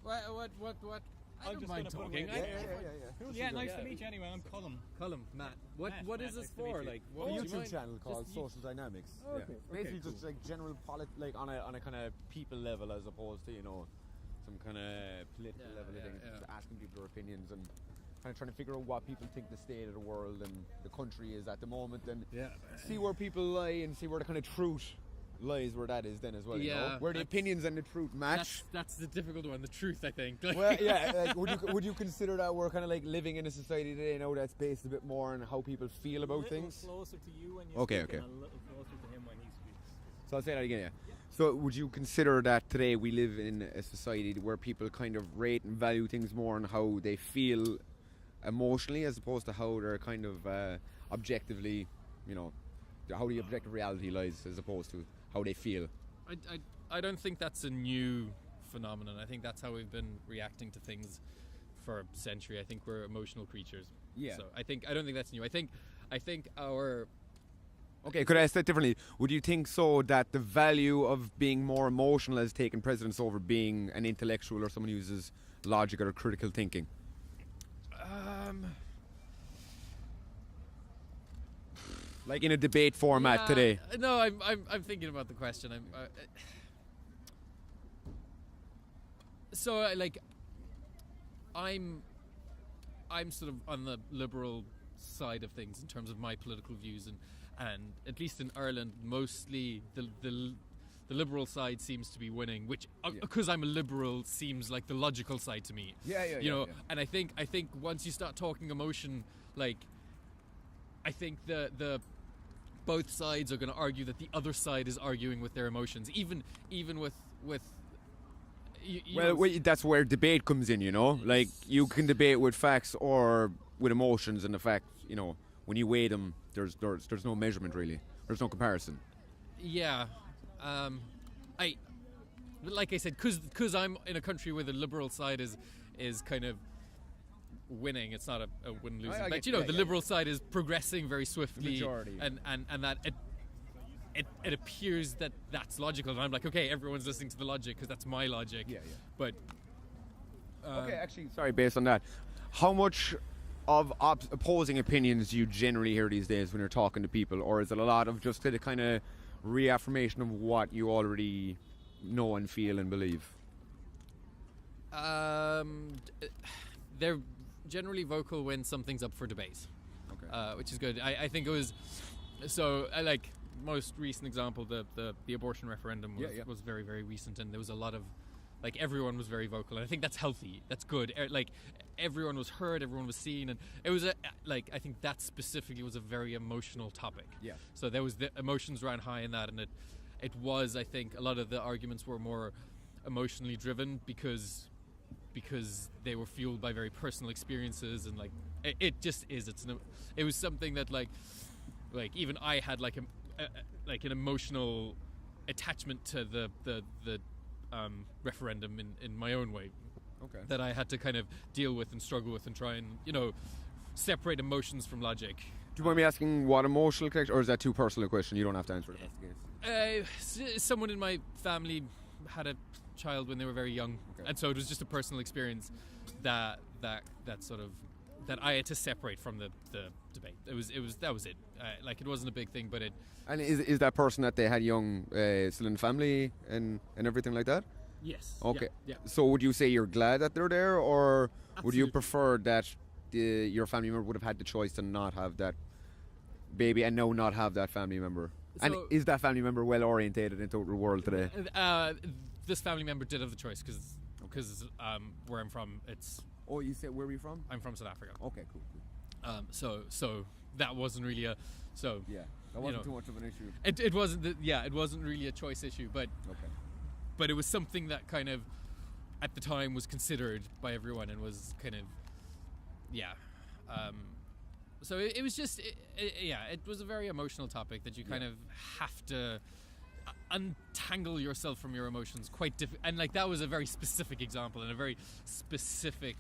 What? I I'm don't just mind gonna put talking. him in. Yeah, Nice to meet you anyway. I'm Colm. Colin, Matt. What Matt, is this nice to meet for? you. Like, A what do you YouTube mind? channel called Just Social Dynamics. Okay, Basically, cool. just like general like on a kind of people level as opposed to some kind of political Yeah, level. I think yeah. just asking people their opinions and kind of trying to figure out what people think the state of the world and the country is at the moment, and see where people lie and see where the kind of truth lies where that is then as well. Yeah, where the opinions and the truth match. That's the difficult one. The truth, I think. Well, yeah. Like, would you consider that we're kind of like living in a society today now that's based a bit more on how people feel about things? Closer to you when you Okay, speak, okay. and a little closer to him when he speaks. So I'll say that again, yeah. So would you consider that today we live in a society where people kind of rate and value things more on how they feel emotionally as opposed to how they're kind of objectively, how the objective reality lies as opposed to how they feel? I don't think that's a new phenomenon. I think that's how we've been reacting to things for a century. I think we're emotional creatures. Yeah. So I don't think that's new. I think our Okay, could I ask that differently? Would you think so that the value of being more emotional has taken precedence over being an intellectual or someone who uses logic or critical thinking? Like in a debate format today. No, I'm thinking about the question. I'm sort of on the liberal side of things in terms of my political views, and at least in Ireland, mostly the liberal side seems to be winning, which because I'm a liberal seems like the logical side to me. Yeah. And I think once you start talking emotion, like I think the both sides are going to argue that the other side is arguing with their emotions, even with that's where debate comes in, Like, you can debate with facts or with emotions, and the fact, when you weigh them, there's no measurement, really. There's no comparison. Yeah. Like I said, because I'm in a country where the liberal side is kind of winning. It's not a win-losing. But the liberal side is progressing very swiftly. The majority. And that it appears that that's logical. And I'm like, okay, everyone's listening to the logic because that's my logic. Yeah. But okay, actually, sorry, based on that, how much of opposing opinions do you generally hear these days when you're talking to people, or is it a lot of just the kind of reaffirmation of what you already know and feel and believe? They're generally vocal when something's up for debate. Okay. Which is good. I think it was like most recent example, the abortion referendum was very, very recent, and there was a lot of everyone was very vocal, and I think that's healthy. That's good. Like everyone was heard, everyone was seen, and it was I think that specifically was a very emotional topic. Yeah. So there was the emotions ran high in that, and it was, I think, a lot of the arguments were more emotionally driven because they were fueled by very personal experiences, and it just is. It was something that like even I had an emotional attachment to the referendum in my own way. Okay. That I had to kind of deal with and struggle with and try and separate emotions from logic. Do you mind me asking what emotional connection, or is that too personal a question? You don't have to answer it if that's the case. Someone in my family had a child when they were very young, and so it was just a personal experience that sort of that I had to separate from the debate. That was it. It wasn't a big thing, but it. And is that person that they had young still in the family and everything like that? Yes. Okay. Yeah. So would you say you're glad that they're there, or would you Absolutely. prefer that your family member would have had the choice to not have that baby and now not have that family member? And So- is that family member well orientated into the world today? This family member did have the choice because where I'm from, Oh, you said where are you from? I'm from South Africa. Okay, cool. So that wasn't really a Yeah, that wasn't too much of an issue. It wasn't it wasn't really a choice issue, but Okay. but it was something that kind of at the time was considered by everyone and was kind of so it was just it was a very emotional topic that you kind of have to untangle yourself from your emotions quite and that was a very specific example and a very specific.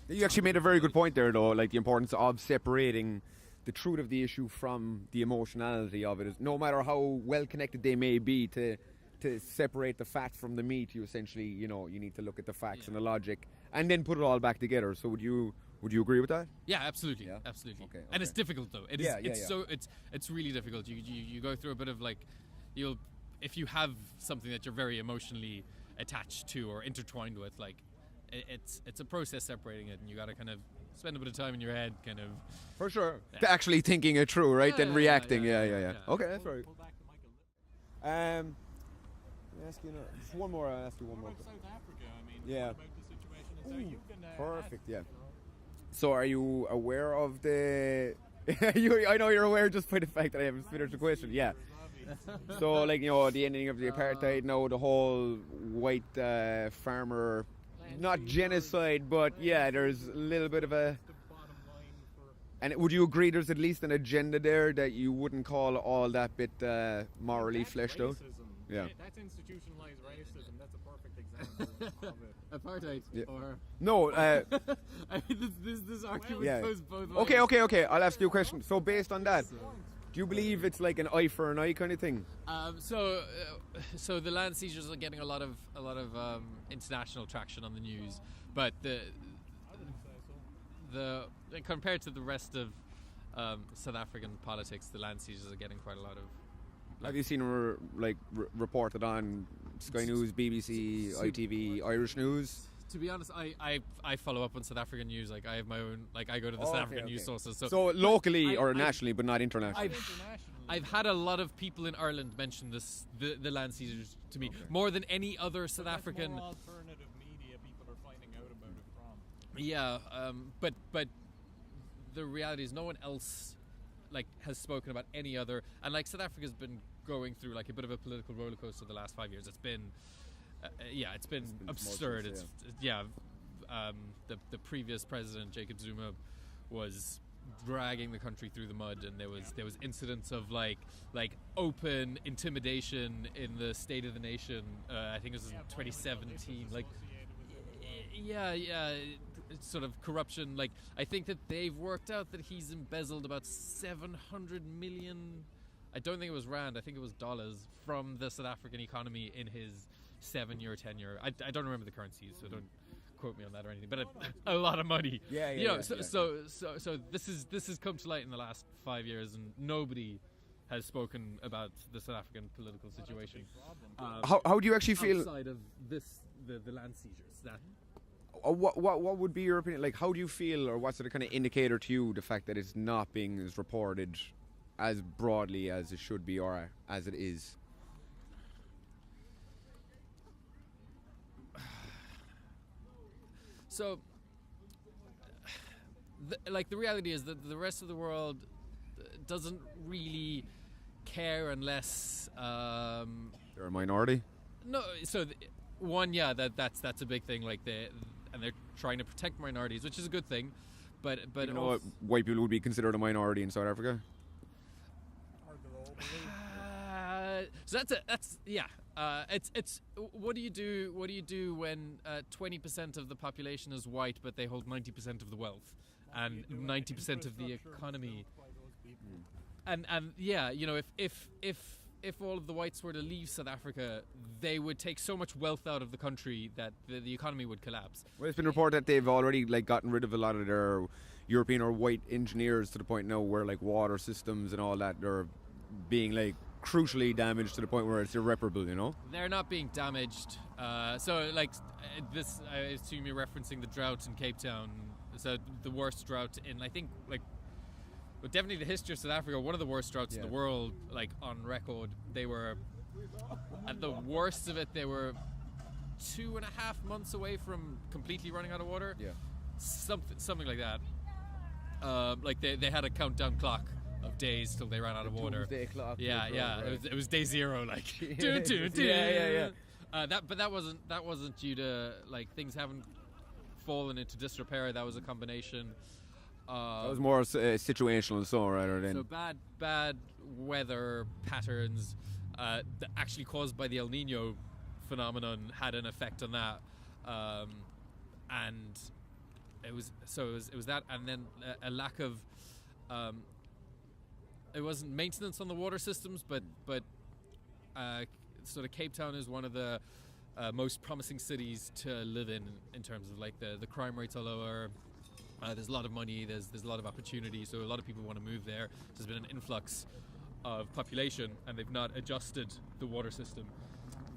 You actually made a very good point there, though, like the importance of separating the truth of the issue from the emotionality of it. Is no matter how well connected they may be to to separate the fat from the meat, you essentially, you know, you need to look at the facts and the logic, and then put it all back together. So would you agree with that? Yeah, absolutely, Yeah? absolutely. Okay, And it's okay. difficult though. It is. Yeah, it's yeah. so it's really difficult. You go through a bit of like, if you have something that you're very emotionally attached to or intertwined with, like it's a process separating it, and you got to kind of spend a bit of time in your head, kind of. For sure. Yeah. To actually thinking it through, right? Then Yeah, reacting. yeah, Yeah. yeah. Okay, that's right. Pull back the mic a little. Let me ask you just one more. I'll ask you one more. What about South Africa? I mean, Yeah. what about the situation in South? You've been Perfect. Yeah. you know. So, are you aware of the? I know you're aware just by the fact that I haven't finished the question. Yeah. So, like, you know, the ending of the apartheid, now the whole white farmer, not genocide, but yeah, there's a little bit of a. The bottom line for And would you agree there's at least an agenda there that you wouldn't call all that bit morally that's fleshed out? racism. Yeah. That's institutionalized racism. That's a perfect example of it. Apartheid, Yeah. or No. I mean, this argument Yeah. goes both ways. Okay. I'll ask you a question. So, based on that, do you believe it's like an eye for an eye kind of thing? So the land seizures are getting a lot of international traction on the news, but the compared to the rest of South African politics, the land seizures are getting quite a lot of. Have you seen reported on Sky News, BBC, ITV, Irish News? To be honest, I follow up on South African news. Like I have my own. Like I go to the South African news sources. So locally or I- nationally, but not internationally. I've had a lot of people in Ireland mention the land seizures to me more than any other South African. More alternative media people are finding out about it from. Yeah, but the reality is no one else like has spoken about any other, and like South Africa's been going through like a bit of a political roller coaster the last 5 years. It's been it's been absurd. tumultuous, The previous president Jacob Zuma was dragging the country through the mud, and there was incidents of like open intimidation in the State of the Nation. I think it was in 2017. Like it's sort of corruption. Like I think that they've worked out that he's embezzled about 700 million. I don't think it was rand. I think it was dollars from the South African economy in his 7-year tenure. I don't remember the currencies, so don't quote me on that or anything. But a lot of money. So this has come to light in the last 5 years, and nobody has spoken about the South African political situation. How do you actually feel? Outside of the land seizures? That What would be your opinion? Like, how do you feel, or what's the kind of indicator to you the fact that it's not being as reported as broadly as it should be, or as it is? So, the reality is that the rest of the world doesn't really care unless. They're a minority. No, so that's a big thing. Like they're trying to protect minorities, which is a good thing, but You know, white people would be considered a minority in South Africa. So it's what do you do when 20% of the population is white, but they hold 90% of the wealth and 90% of the economy? And you know, if all of the whites were to leave South Africa, they would take so much wealth out of the country that the economy would collapse. Well, it's been reported that they've already gotten rid of a lot of their European or white engineers to the point now where water systems and all that are being crucially damaged to the point where it's irreparable. You know. They're not being damaged. This, I assume you're referencing the drought in Cape Town. So the worst drought in, I think, but definitely the history of South Africa, one of the worst droughts in the world, on record. They were, at the worst of it, they were 2.5 months away from completely running out of water. Yeah. Something like that. They had a countdown clock of days till they ran out of water. Doomsday clock. Yeah. Right. It was day zero. Yeah. But that wasn't due to things haven't fallen into disrepair. That was a combination. That was more situational, rather than. So bad weather patterns, actually caused by the El Nino phenomenon, had an effect on that, and it was that, and then a lack of. It wasn't maintenance on the water systems, but sort of Cape Town is one of the most promising cities to live in terms of like the crime rates are lower. There's a lot of money. There's a lot of opportunity. So a lot of people want to move there. There's been an influx of population, and they've not adjusted the water system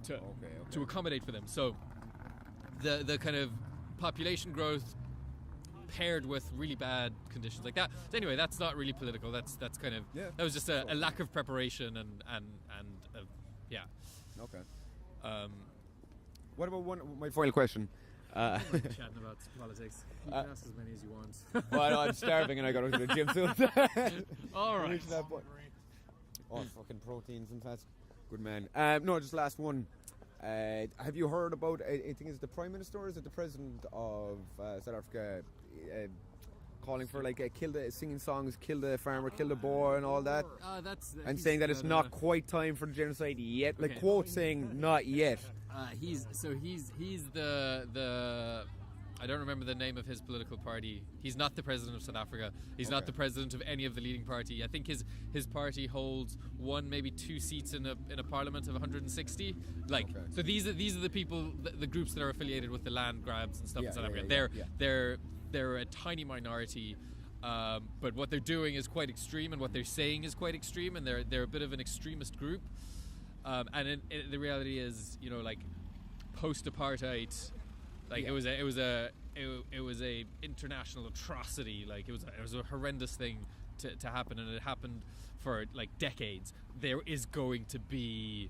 to accommodate for them. So the kind of population growth paired with really bad conditions like that. So anyway, that's not really political. That's kind of that was just a lack of preparation and yeah. Okay. What about my final question? Chatting about politics. You can ask as many as you want. Well, I know, I'm starving and I got to go to the gym soon. All right. Reach that point. Oh, fucking proteins and fats. Good man. No, just last one. Have you heard about, I think it's the Prime Minister or is it the President of South Africa calling for like singing songs, kill the farmer, kill the boar and all that? And saying that it's not quite time for the genocide yet. Like quote saying not yet. He's the I don't remember the name of his political party. He's not the president of South Africa. He's not the president of any of the leading party. I think his party holds one, maybe two seats in a parliament of 160. So these are the people, the groups that are affiliated with the land grabs and stuff in South Africa. They're a tiny minority, but what they're doing is quite extreme, and what they're saying is quite extreme, and they're a bit of an extremist group. And the reality is, like post-apartheid. Like it was a international atrocity. Like it was a horrendous thing to happen, and it happened for like decades. There is going to be.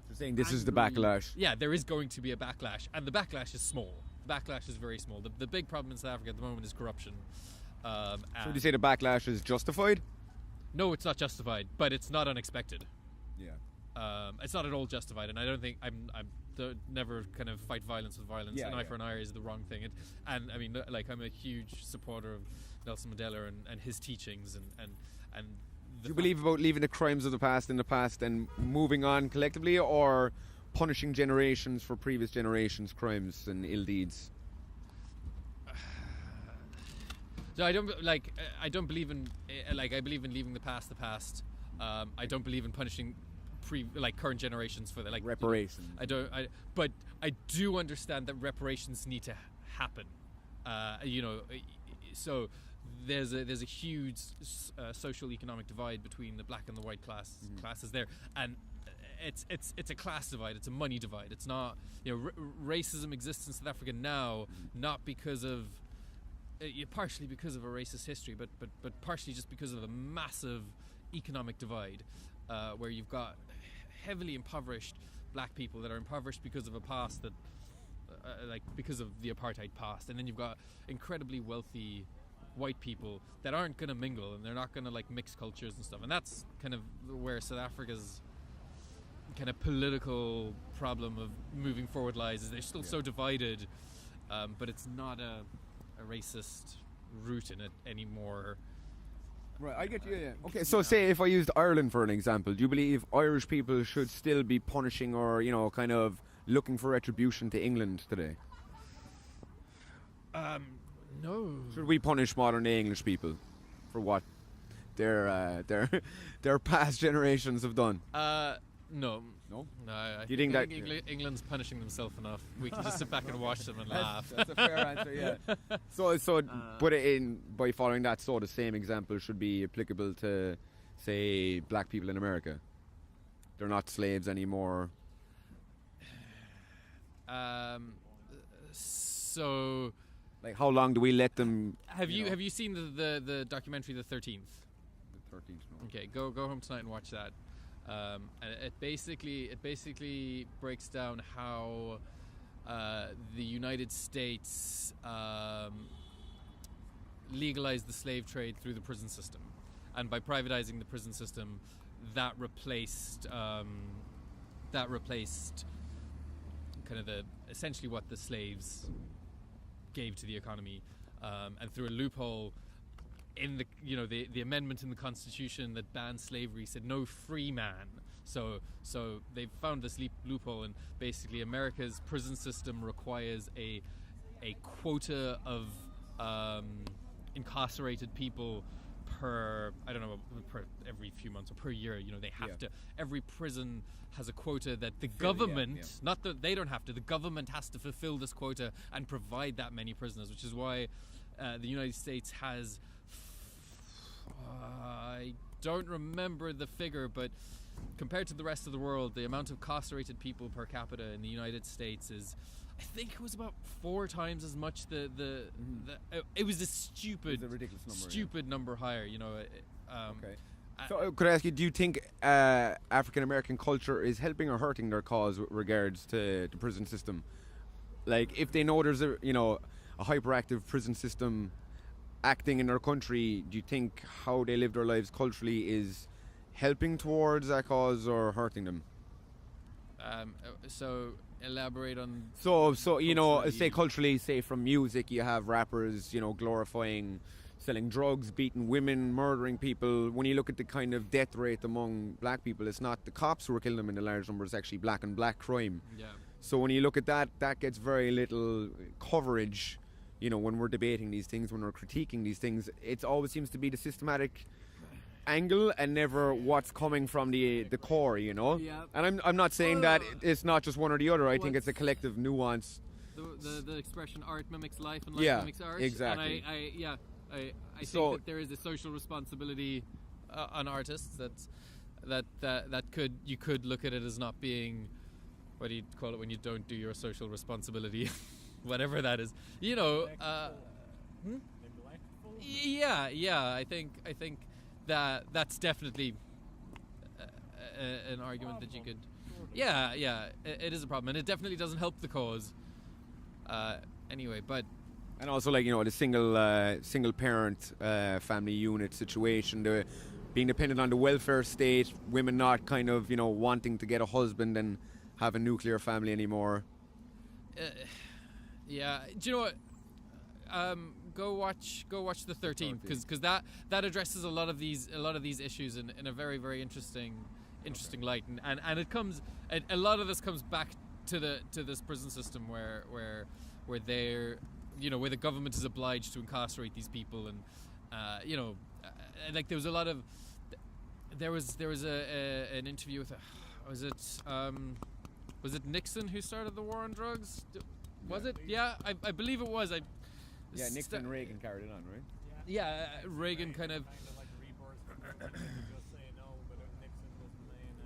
You're saying this is the backlash. Yeah, there is going to be a backlash, and the backlash is small. The backlash is very small. The big problem in South Africa at the moment is corruption. So do you say the backlash is justified? No, it's not justified, but it's not unexpected. Yeah. It's not at all justified, and I don't think I'm never kind of fight violence with violence. An eye for an eye is the wrong thing. And I mean, like, I'm a huge supporter of Nelson Mandela and his teachings and do you believe about leaving the crimes of the past in the past and moving on collectively, or punishing generations for previous generations' crimes and ill deeds? So I don't believe in I believe in leaving the past. I don't believe in punishing current generations for the reparations. But I do understand that reparations need to happen. So there's a huge social economic divide between the black and the white classes there, and it's a class divide. It's a money divide. It's not, racism exists in South Africa now, not because of partially because of a racist history, but partially just because of a massive economic divide, where you've got heavily impoverished black people that are impoverished because of a past that because of the apartheid past, and then you've got incredibly wealthy white people that aren't going to mingle, and they're not going to mix cultures and stuff, and that's kind of where South Africa's kind of political problem of moving forward lies. Is they're still so divided, but it's not a racist root in it anymore. Right, I get you. Yeah. Okay, so say if I used Ireland for an example, do you believe Irish people should still be punishing or kind of looking for retribution to England today? No. Should we punish modern day English people for what their past generations have done? No. No? No, I Do you think that England's punishing themselves enough? We can just sit back and watch them and laugh. That's a fair answer, yeah. So, but by following that, the same example should be applicable to, say, black people in America. They're not slaves anymore. So, like, how long do we let them? Have you seen the documentary The 13th? The 13th. No. Okay, go home tonight and watch that. And it basically breaks down how the United States legalized the slave trade through the prison system, and by privatizing the prison system, that replaced kind of essentially what the slaves gave to the economy, and through a loophole in the amendment in the Constitution that banned slavery said no free man. So they've found this loophole, and basically America's prison system requires a quota of incarcerated people per, I don't know, per every few months or per year, you know, they have to, every prison has a quota that the government, not that they don't have to, the government has to fulfill this quota and provide that many prisoners, which is why the United States has, I don't remember the figure, but compared to the rest of the world, the amount of incarcerated people per capita in the United States is, I think it was about 4 times as much. It was a stupid, ridiculous number, stupid number higher. You know. Okay. So could I ask you? Do you think African American culture is helping or hurting their cause with regards to the prison system? Like, if they know there's a hyperactive prison system acting in their country, do you think how they live their lives culturally is helping towards that cause or hurting them? So elaborate on. So you know, say culturally, say from music, you have rappers, you know, glorifying selling drugs, beating women, murdering people. When you look at the kind of death rate among black people, it's not the cops who are killing them in the large numbers, it's actually black on black crime. Yeah. So when you look at that, that gets very little coverage, you know, when we're debating these things, when we're critiquing these things. It always seems to be the systematic angle and never what's coming from the core, you know. Yeah. And I'm not saying that it's not just one or the other. I think it's a collective nuance. The expression "art mimics life" and life mimics art. Exactly. And I think that there is a social responsibility on artists that you could look at it as not being, what do you call it when you don't do your social responsibility, whatever that is. You know. Yeah. I think that's definitely an argument that you could. Yeah, it is a problem, and it definitely doesn't help the cause. Anyway, but. And also, like, you know, the single parent family unit situation, the being dependent on the welfare state, women not kind of, you know, wanting to get a husband and have a nuclear family anymore. Yeah, do you know what? Go watch the 13th, because that addresses a lot of these issues in a very, very interesting light, and it comes, a lot of this comes back to this prison system where they're, you know, where the government is obliged to incarcerate these people, and you know, like there was an interview with was it Nixon who started the war on drugs? Was it? Yeah, I believe it was. Nixon and Reagan carried it on, right? Yeah, Reagan kind of. Like rebirth, just say no, but Nixon was playing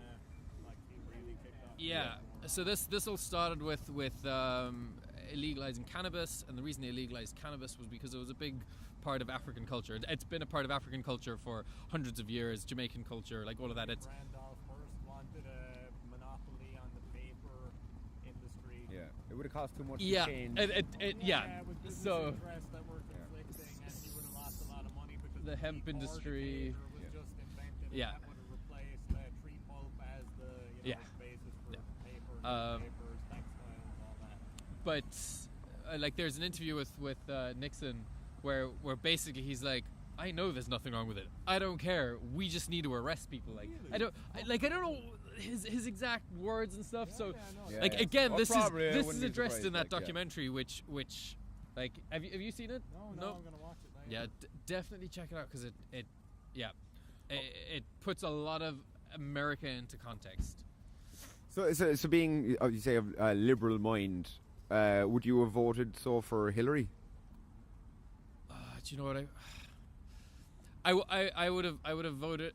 like he really kicked off. Yeah. So this all started with illegalizing cannabis, and the reason they legalized cannabis was because it was a big part of African culture. It's been a part of African culture for hundreds of years. Jamaican culture, like all of that. It's Randolph first wanted a monopoly on the paper industry. Yeah, it would have cost too much to change. With business so interests that were conflicting, and he would have lost a lot of money because the hemp industry was just invented. Yeah. And that would have replaced tree pulp as the basis for paper, newspapers, textiles, all that. But like, there's an interview with Nixon where basically he's like, I know there's nothing wrong with it. I don't care. We just need to arrest people. Like, I don't know his exact words and stuff. Again, this is addressed in that documentary, which like, have you seen it? No, I'm gonna watch it. Yeah, definitely check it out, because it puts a lot of America into context. So being, you say, a liberal mind, would you have voted for Hillary? Do you know what I would have voted.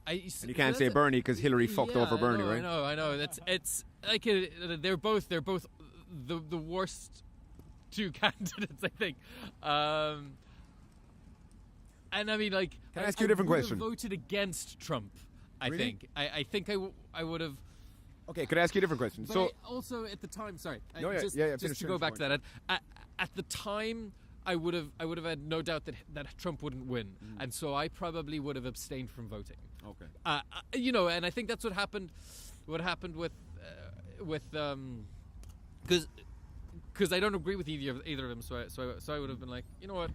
And you can't say Bernie because Hillary fucked over Bernie, right? I know. It's like they're both the worst two candidates, I think. And I mean, like, can I ask you a different question? Voted against Trump. I Really? think. I think I would have. Okay, could I ask you a different question? But So also at the time, sorry, Finish just to go back to that. At the time, I would have had no doubt that Trump wouldn't win, and so I probably would have abstained from voting. Okay. You know, and I think that's what happened. What happened with because I don't agree with either of them. So I would have been like, you know what,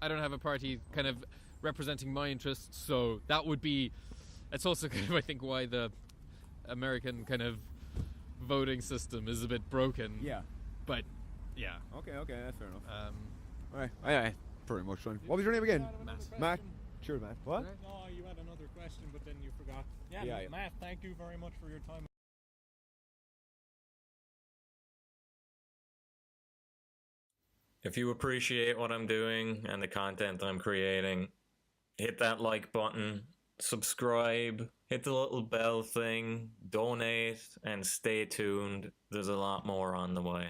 I don't have a party kind of representing my interests. So that would be. It's also kind of, I think, why the American kind of voting system is a bit broken. Yeah. But yeah. Okay, that's fair enough. All right. Pretty much done. What was your name again? Matt. Matt. Cheers, man. What? No, you had another question, but then you forgot. Yeah. Matt, thank you very much for your time. If you appreciate what I'm doing and the content I'm creating, hit that like button, subscribe, hit the little bell thing, donate, and stay tuned. There's a lot more on the way.